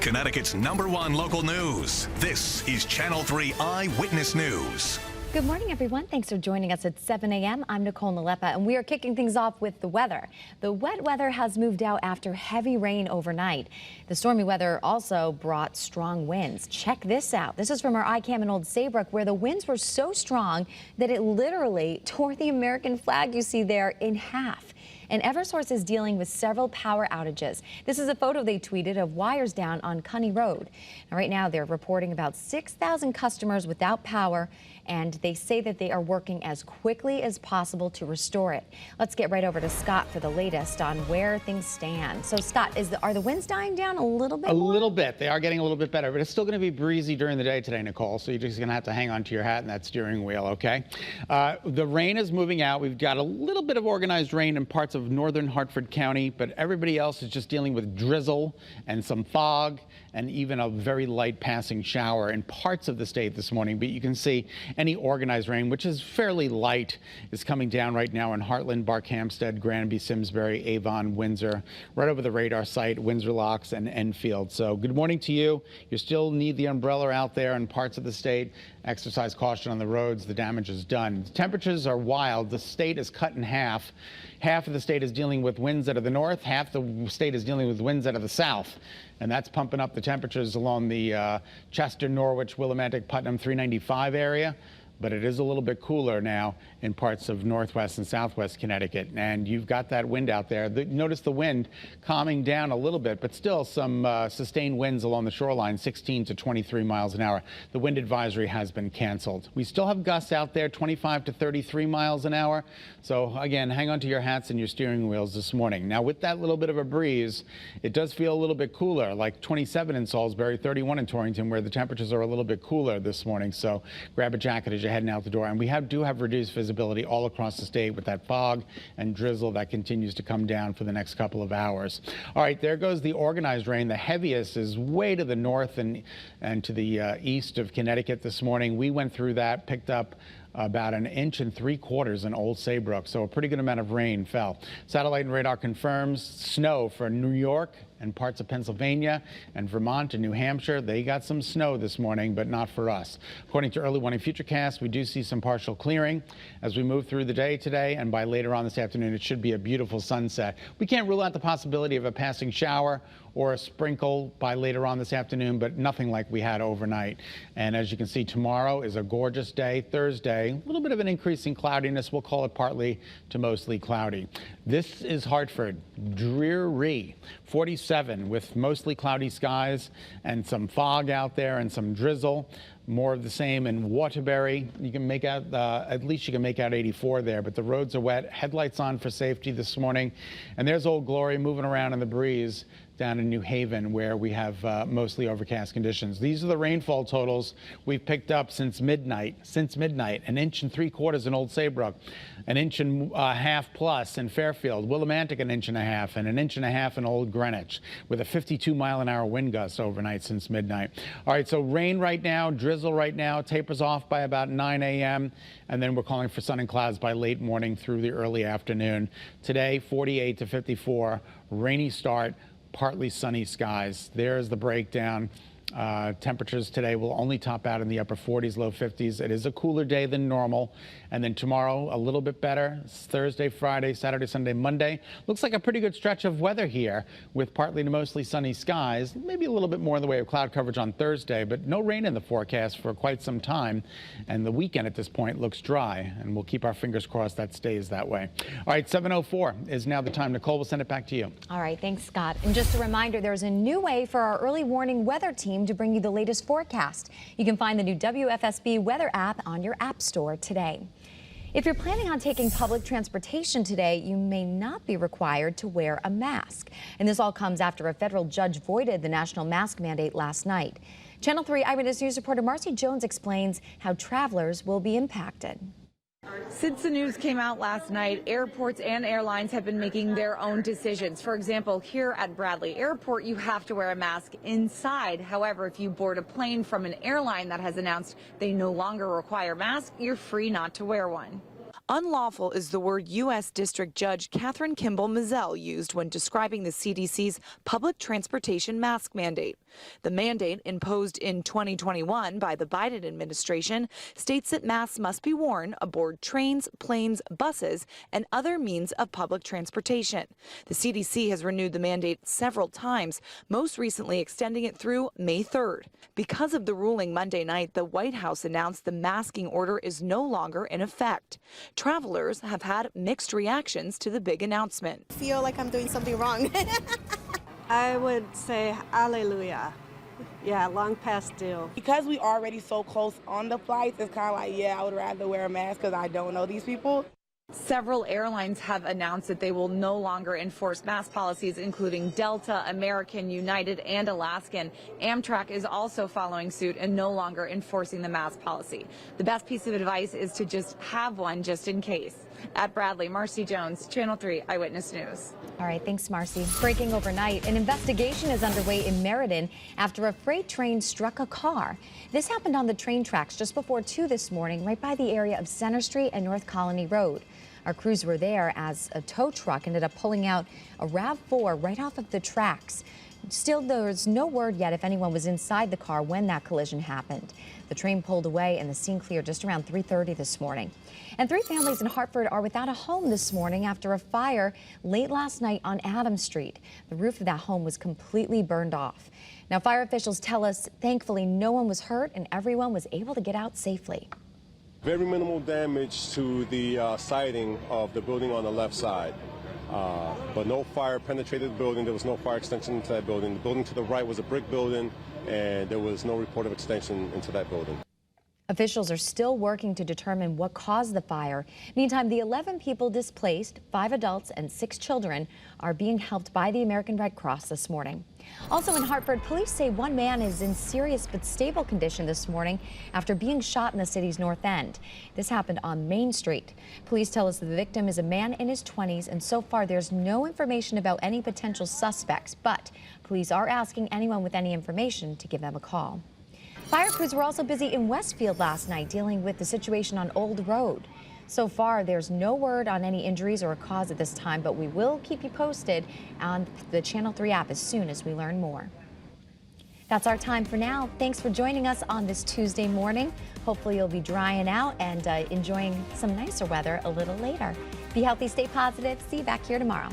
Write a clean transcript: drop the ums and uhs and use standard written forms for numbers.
Connecticut's #1 local news. This is Channel 3 Eyewitness News. Good morning, everyone. Thanks for joining us at 7 a.m. I'm Nicole Nalepa, and we are kicking things off with the weather. The wet weather has moved out after heavy rain overnight. The stormy weather also brought strong winds. Check this out. This is from our iCam in Old Saybrook, where the winds were so strong that it literally tore the American flag you see there in half. And Eversource is dealing with several power outages. This is a photo they tweeted of wires down on Cunny Road. Now, right now, they're reporting about 6,000 customers without power, and they say that they are working as quickly as possible to restore it. Let's get right over to Scott for the latest on where things stand. So, Scott, are the winds dying down a little bit more? A little bit. They are getting a little bit better, but it's still going to be breezy during the day today, Nicole, so you're just going to have to hang on to your hat and that steering wheel, okay? The rain is moving out. We've got a little bit of organized rain in parts of northern Hartford County, but everybody else is just dealing with drizzle and some fog and even a very light passing shower in parts of the state this morning. But you can see any organized rain, which is fairly light, is coming down right now in Heartland, Barkhamsted, Granby, Simsbury, Avon, Windsor, right over the radar site, Windsor Locks and Enfield. So good morning to you. You still need the umbrella out there in parts of the state. Exercise caution on the roads. The damage is done. The temperatures are wild. The state is cut in half. Half of the state is dealing with winds out of the north. Half the state is dealing with winds out of the south. And that's pumping up the temperatures along the Chester, Norwich, Willimantic, Putnam 395 area. But it is a little bit cooler now in parts of northwest and southwest Connecticut. And you've got that wind out there. Notice the wind calming down a little bit, but still some sustained winds along the shoreline, 16 to 23 miles an hour. The wind advisory has been canceled. We still have gusts out there, 25 to 33 miles an hour. So again, hang on to your hats and your steering wheels this morning. Now with that little bit of a breeze, it does feel a little bit cooler, like 27 in Salisbury, 31 in Torrington, where the temperatures are a little bit cooler this morning. So grab a jacket as you're heading out the door. And we do have reduced visibility all across the state with that fog and drizzle that continues to come down for the next couple of hours. All right, there goes the organized rain. The heaviest is way to the north and to the east of Connecticut this morning. We went through that, picked up about 1 3/4 inches in Old Saybrook, so a pretty good amount of rain fell. Satellite and radar confirms snow for New York and parts of Pennsylvania and Vermont and New Hampshire. They got some snow this morning, but not for us. According to early warning futurecast, we do see some partial clearing as we move through the day today, and by later on this afternoon, it should be a beautiful sunset. We can't rule out the possibility of a passing shower or a sprinkle by later on this afternoon, but nothing like we had overnight. And as you can see, tomorrow is a gorgeous day. Thursday, a little bit of an increase in cloudiness. We'll call it partly to mostly cloudy. This is Hartford, dreary, 47 with mostly cloudy skies and some fog out there and some drizzle. More of the same in Waterbury. You can make out, at least you can make out 84 there, but the roads are wet. Headlights on for safety this morning. And there's Old Glory moving around in the breeze down in New Haven, where we have mostly overcast conditions. These are the rainfall totals we've picked up since midnight. 1 3/4 inches in Old Saybrook, 1.5 inches plus in Fairfield, Willimantic 1.5 inches, and 1.5 inches in Old Greenwich, with a 52-mile-an-hour wind gust overnight since midnight. All right, so rain right now, drizzle right now, tapers off by about 9 a.m., and then we're calling for sun and clouds by late morning through the early afternoon. Today, 48 to 54, rainy start, partly sunny skies. There's the breakdown. Temperatures today will only top out in the upper 40s, low 50s. It is a cooler day than normal. And then tomorrow, a little bit better. It's Thursday, Friday, Saturday, Sunday, Monday. Looks like a pretty good stretch of weather here with partly to mostly sunny skies. Maybe a little bit more in the way of cloud coverage on Thursday, but no rain in the forecast for quite some time. And the weekend at this point looks dry, and we'll keep our fingers crossed that stays that way. All right, 7:04 is now the time. Nicole, we'll send it back to you. All right, thanks, Scott. And just a reminder, there's a new way for our early warning weather team to bring you the latest forecast. You can find the new WFSB weather app on your app store today. If you're planning on taking public transportation today, you may not be required to wear a mask. And this all comes after a federal judge voided the national mask mandate last night. Channel 3 Eyewitness News reporter Marcy Jones explains how travelers will be impacted. Since the news came out last night, airports and airlines have been making their own decisions. For example, here at Bradley Airport, you have to wear a mask inside. However, if you board a plane from an airline that has announced they no longer require masks, you're free not to wear one. Unlawful is the word U.S. District Judge Catherine Kimball Mizell used when describing the CDC's public transportation mask mandate. The mandate imposed in 2021 by the Biden administration states that masks must be worn aboard trains, planes, buses, and other means of public transportation. The CDC has renewed the mandate several times, most recently extending it through May 3rd. Because of the ruling Monday night, the White House announced the masking order is no longer in effect. Travelers have had mixed reactions to the big announcement. I feel like I'm doing something wrong. I would say hallelujah. Yeah, long past due. Because we already so close on the flights, it's kind of like, yeah, I would rather wear a mask because I don't know these people. Several airlines have announced that they will no longer enforce mask policies, including Delta, American, United, and Alaskan. Amtrak is also following suit and no longer enforcing the mask policy. The best piece of advice is to just have one just in case. At Bradley, Marcy Jones, Channel 3 Eyewitness News. All right, thanks, Marcy. Breaking overnight, an investigation is underway in Meriden after a freight train struck a car. This happened on the train tracks just before 2 this morning, right by the area of Center Street and North Colony Road. Our crews were there as a tow truck ended up pulling out a RAV4 right off of the tracks. Still, there's no word yet if anyone was inside the car when that collision happened. The train pulled away and the scene cleared just around 3:30 this morning. And 3 families in Hartford are without a home this morning after a fire late last night on Adams Street. The roof of that home was completely burned off. Now, fire officials tell us, thankfully, no one was hurt and everyone was able to get out safely. Very minimal damage to the siding of the building on the left side. But no fire penetrated the building. There was no fire extension into that building. The building to the right was a brick building, and there was no report of extension into that building. Officials are still working to determine what caused the fire. Meantime, the 11 people displaced, 5 adults and 6 children, are being helped by the American Red Cross this morning. Also in Hartford, police say one man is in serious but stable condition this morning after being shot in the city's north end. This happened on Main Street. Police tell us the victim is a man in his 20s, and so far there's no information about any potential suspects, but police are asking anyone with any information to give them a call. Fire crews were also busy in Westfield last night dealing with the situation on Old Road. So far, there's no word on any injuries or a cause at this time, but we will keep you posted on the Channel 3 app as soon as we learn more. That's our time for now. Thanks for joining us on this Tuesday morning. Hopefully you'll be drying out and enjoying some nicer weather a little later. Be healthy, stay positive. See you back here tomorrow.